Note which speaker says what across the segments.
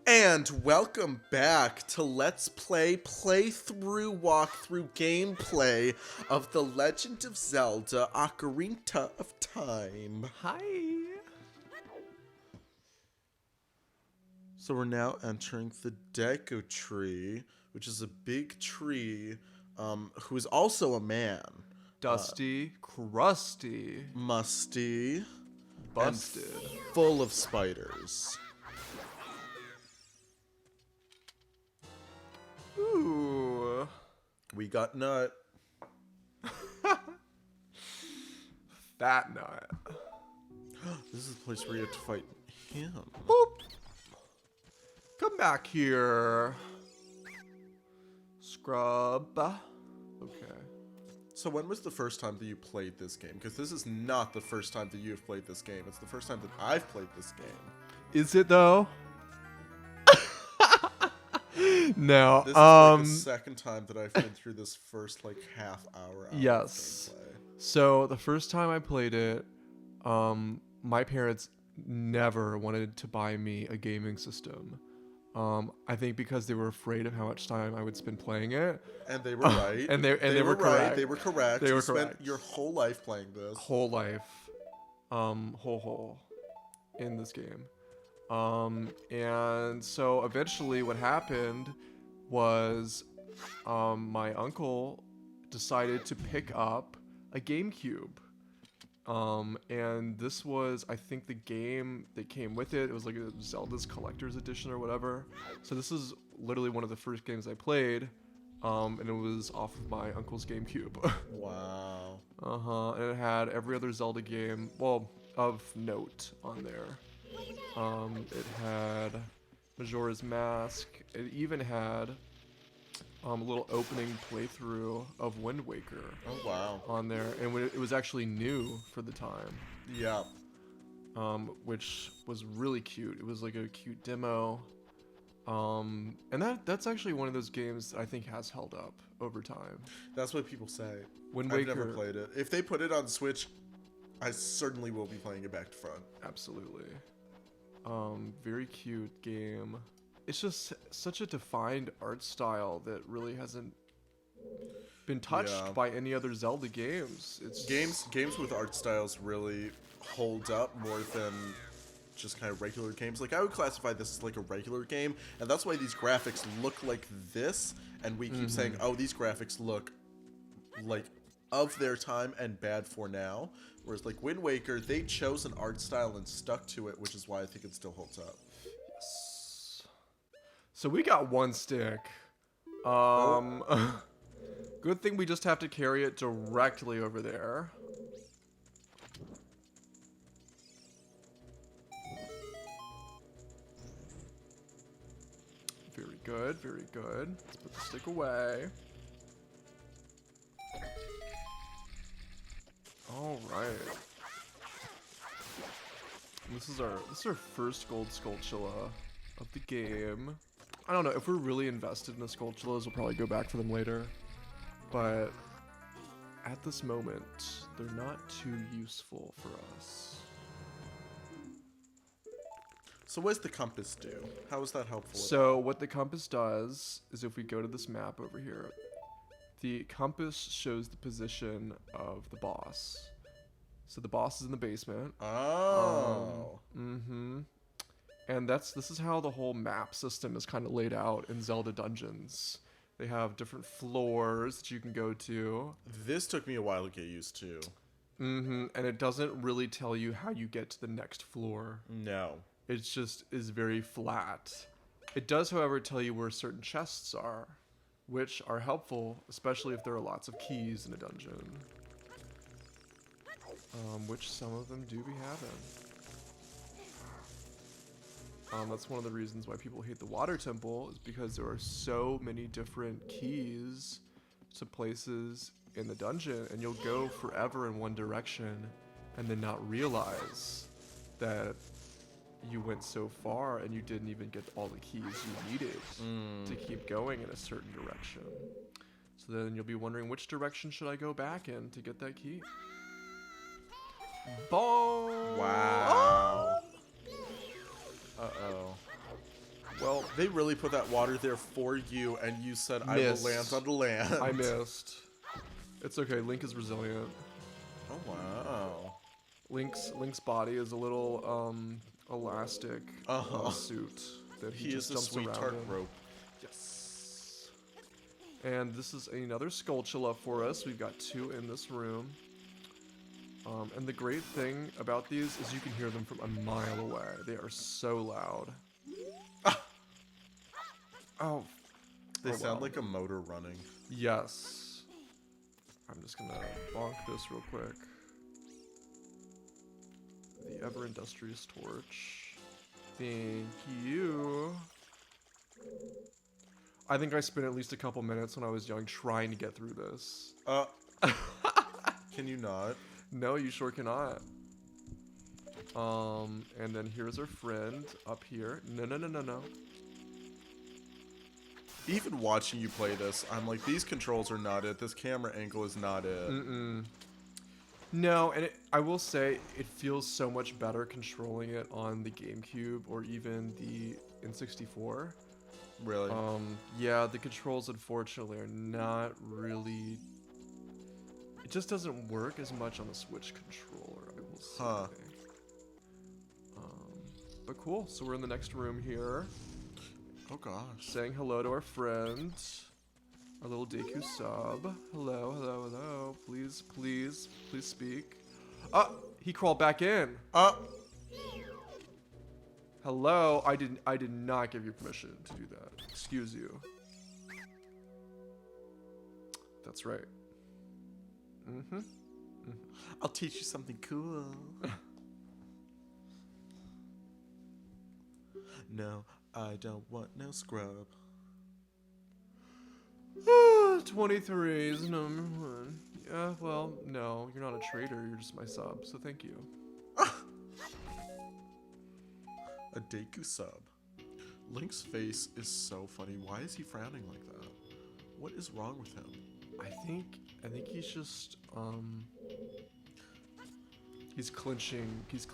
Speaker 1: And welcome back to Let's Play Playthrough Walkthrough Gameplay of The Legend of Zelda Ocarina of Time.
Speaker 2: Hi.
Speaker 1: So we're now entering the Deku Tree, which is a big tree who is also a man.
Speaker 2: Dusty, crusty,
Speaker 1: Musty,
Speaker 2: busted.
Speaker 1: and full of spiders.
Speaker 2: Ooh.
Speaker 1: We got Nut.
Speaker 2: Fat nut.
Speaker 1: This is the place where you have to fight him.
Speaker 2: Boop. Come back here. Scrub. Okay.
Speaker 1: So when was the first time that you played this game? Because this is not the first time that you have played this game. It's the first time that I've played this game.
Speaker 2: Is it though? No.
Speaker 1: This is like the second time that I've been through this first like half hour.
Speaker 2: Yes.
Speaker 1: Of gameplay.
Speaker 2: So the first time I played it, my parents never wanted to buy me a gaming system. I think because they were afraid of how much time I would spend playing it.
Speaker 1: And they were right.
Speaker 2: And they were correct.
Speaker 1: Right. They were correct.
Speaker 2: They were
Speaker 1: you spent
Speaker 2: correct.
Speaker 1: your whole life playing this.
Speaker 2: Whole life, whole in this game. And so eventually what happened was, my uncle decided to pick up a GameCube. And this was, I think, the game that came with it. It was like a Zelda's Collector's Edition or whatever. So this is literally one of the first games I played. And it was off of my uncle's GameCube.
Speaker 1: Wow.
Speaker 2: And it had every other Zelda game, well, of note on there. It had Majora's Mask. It even had a little opening playthrough of Wind Waker.
Speaker 1: Oh wow.
Speaker 2: On there, and it was actually new for the time.
Speaker 1: Yeah.
Speaker 2: Which was really cute. It was like a cute demo. And that's actually one of those games that I think has held up over time.
Speaker 1: That's what people say.
Speaker 2: Wind
Speaker 1: I've
Speaker 2: Waker,
Speaker 1: never played it. If they put it on Switch, I certainly will be playing it back to front.
Speaker 2: Absolutely. Very cute game. It's just such a defined art style that really hasn't been touched by any other Zelda games. It's
Speaker 1: games with art styles really hold up more than just kind of regular games. Like I would classify this as like a regular game, and that's why these graphics look like this, and we keep saying, oh, these graphics look like of their time and bad for now. Whereas like Wind Waker, they chose an art style and stuck to it, which is why I think it still holds up.
Speaker 2: Yes. So we got one stick. Good thing we just have to carry it directly over there. Very good, very good. Let's put the stick away. All right. This is our first gold Skulltula of the game. I don't know if we're really invested in the Skulltulas, we'll probably go back for them later. But at this moment, they're not too useful for us.
Speaker 1: So what does the compass do? How is that helpful?
Speaker 2: So what the compass does is if we go to this map over here, the compass shows the position of the boss. So the boss is in the basement.
Speaker 1: Oh.
Speaker 2: And this is how the whole map system is kind of laid out in Zelda dungeons. They have different floors that you can go to.
Speaker 1: This took me a while to get used to.
Speaker 2: And it doesn't really tell you how you get to the next floor.
Speaker 1: No.
Speaker 2: It just is very flat. It does, however, tell you where certain chests are, which are helpful, especially if there are lots of keys in a dungeon. Which some of them do be having. That's one of the reasons why people hate the Water Temple, is because there are so many different keys to places in the dungeon, and you'll go forever in one direction and then not realize that you went so far and you didn't even get all the keys you needed to keep going in a certain direction. So then you'll be wondering, which direction should I go back in to get that key? Boom!
Speaker 1: Wow.
Speaker 2: Uh-oh. Well,
Speaker 1: They really put that water there for you, and you said, I will
Speaker 2: Missed.
Speaker 1: land on the land.
Speaker 2: I missed. It's okay. Link is resilient.
Speaker 1: Oh, wow.
Speaker 2: Link's body is a little elastic suit that he
Speaker 1: He
Speaker 2: just
Speaker 1: is a
Speaker 2: dumps
Speaker 1: sweet
Speaker 2: around
Speaker 1: tart
Speaker 2: in.
Speaker 1: rope.
Speaker 2: Yes. And this is another Skulltula for us. We've got 2 in this room. And the great thing about these is you can hear them from a mile away. They are so loud. Oh.
Speaker 1: They
Speaker 2: Oh,
Speaker 1: sound
Speaker 2: wow.
Speaker 1: like a motor running.
Speaker 2: Yes. I'm just gonna bonk this real quick. The ever industrious torch. Thank you. I think I spent at least a couple minutes when I was young trying to get through this.
Speaker 1: Can you not?
Speaker 2: No, you sure cannot. And then here's our friend up here. No.
Speaker 1: Even watching you play this, I'm like, these controls are not it. This camera angle is not it.
Speaker 2: No, and I will say it feels so much better controlling it on the GameCube or even the N64.
Speaker 1: Really?
Speaker 2: Yeah, the controls unfortunately are not really. It just doesn't work as much on the Switch controller, I will say.
Speaker 1: Huh.
Speaker 2: But cool. So we're in the next room here,
Speaker 1: Oh, gosh.
Speaker 2: saying hello to our friend, our little Deku sub. Hello. Please speak. He crawled back in. Hello. I did not give you permission to do that. Excuse you. That's right.
Speaker 1: I'll teach you something cool. No, I don't want no scrub.
Speaker 2: 23 is number 1. Yeah, well, no, you're not a traitor. You're just my sub, so thank you.
Speaker 1: A Deku sub. Link's face is so funny. Why is he frowning like that? What is wrong with him?
Speaker 2: I think he's just he's clenching his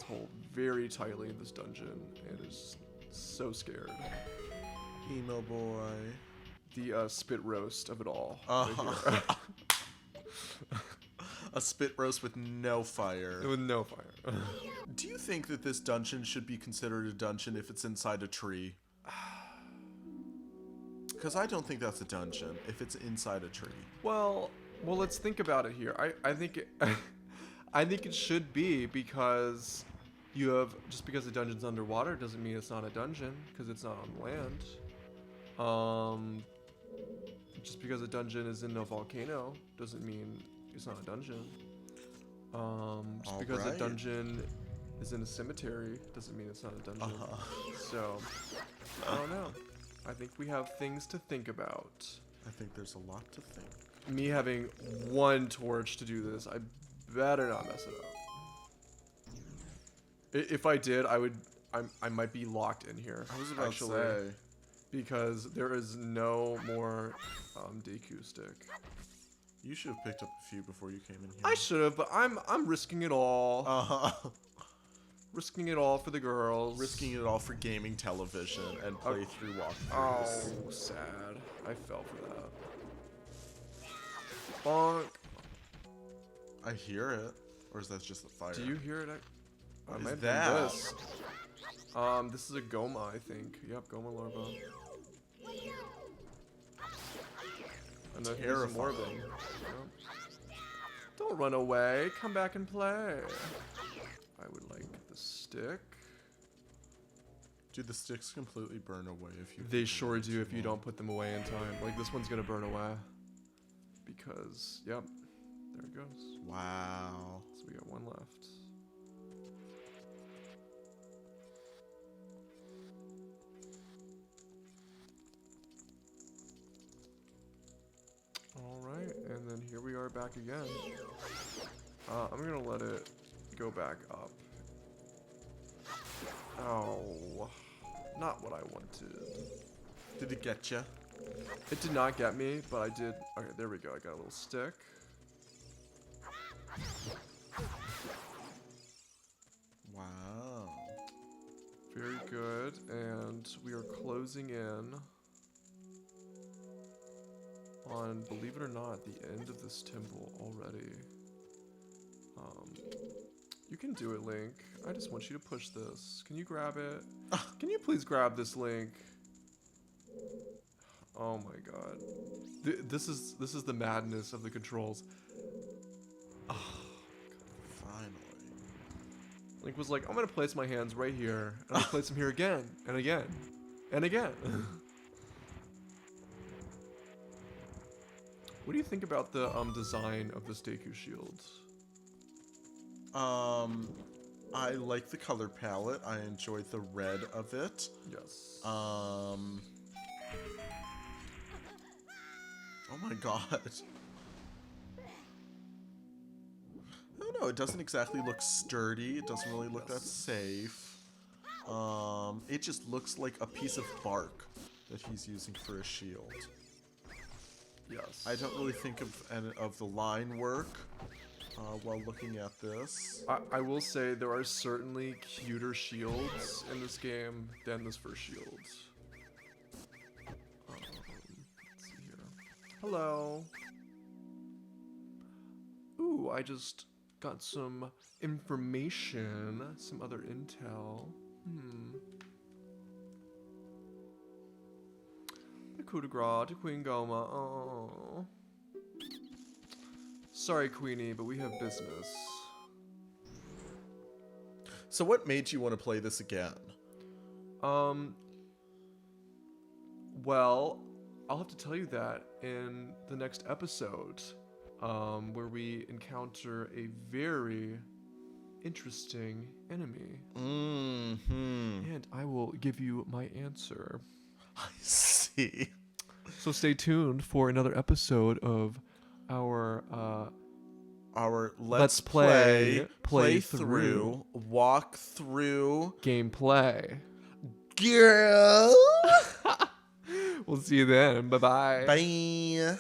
Speaker 2: hold very tightly in this dungeon and is so scared.
Speaker 1: Emo boy.
Speaker 2: The spit roast of it all. Right here.
Speaker 1: A spit roast with no fire.
Speaker 2: With no fire.
Speaker 1: Do you think that this dungeon should be considered a dungeon if it's inside a tree? Because I don't think that's a dungeon if it's inside a tree.
Speaker 2: Well, let's think about it here. I think it should be, because just because a dungeon's underwater doesn't mean it's not a dungeon, because it's not on land. Just because a dungeon is in a volcano doesn't mean it's not a dungeon. Just because a dungeon is in a cemetery doesn't mean it's not a dungeon. So, I don't know. I think we have things to think about.
Speaker 1: I think there's a lot to think.
Speaker 2: Me having 1 torch to do this, I better not mess it up. If I did, I might be locked in here.
Speaker 1: I was about to say.
Speaker 2: Because there is no more Deku stick.
Speaker 1: You should have picked up a few before you came in here.
Speaker 2: I should have, but I'm risking it all. Risking it all for the girls.
Speaker 1: Risking it all for gaming television and playthrough walkthroughs.
Speaker 2: Oh, sad. I fell for that. Bonk.
Speaker 1: I hear it. Or is that just the fire?
Speaker 2: Do you hear it? I might
Speaker 1: that?
Speaker 2: be this. This is a Goma, I think. Yep, Goma larva. And then here's some more of them. Yep. Don't run away. Come back and play. I would like the stick.
Speaker 1: Do the sticks completely burn away if you...
Speaker 2: They sure do if you don't put them away in time. Like, this one's gonna burn away. Because, yep. There it goes.
Speaker 1: Wow.
Speaker 2: So we got 1 left. Alright, and then here we are back again. I'm gonna let it go back up. Oh, not what I wanted.
Speaker 1: Did it get you?
Speaker 2: It did not get me, but I did. Okay, there we go. I got a little stick.
Speaker 1: Wow.
Speaker 2: Very good. And we are closing in on, believe it or not, the end of this temple already. You can do it, Link. I just want you to push this. Can you grab it? Can you please grab this, Link? Oh my god. This is the madness of the controls. Oh,
Speaker 1: Finally.
Speaker 2: Link was like, I'm gonna place my hands right here, and I'm gonna place them here again, and again, and again. What do you think about the design of this Deku shield?
Speaker 1: I like the color palette. I enjoyed the red of it.
Speaker 2: Yes.
Speaker 1: Oh my god. I don't know, it doesn't exactly look sturdy. It doesn't really look that safe. It just looks like a piece of bark that he's using for a shield.
Speaker 2: Yes.
Speaker 1: I don't really think of the line work while looking at this.
Speaker 2: I will say there are certainly cuter shields in this game than this first shield. Let's see here. Hello. Ooh, I just got some information, some other intel. The coup de grace to Queen Goma. Oh. Sorry, Queenie, but we have business.
Speaker 1: So what made you want to play this again?
Speaker 2: Well, I'll have to tell you that in the next episode, where we encounter a very interesting enemy. And I will give you my answer.
Speaker 1: I see.
Speaker 2: So stay tuned for another episode of our
Speaker 1: Let's play, playthrough, walkthrough,
Speaker 2: gameplay.
Speaker 1: girl.
Speaker 2: We'll see you then. Bye-bye.
Speaker 1: Bye.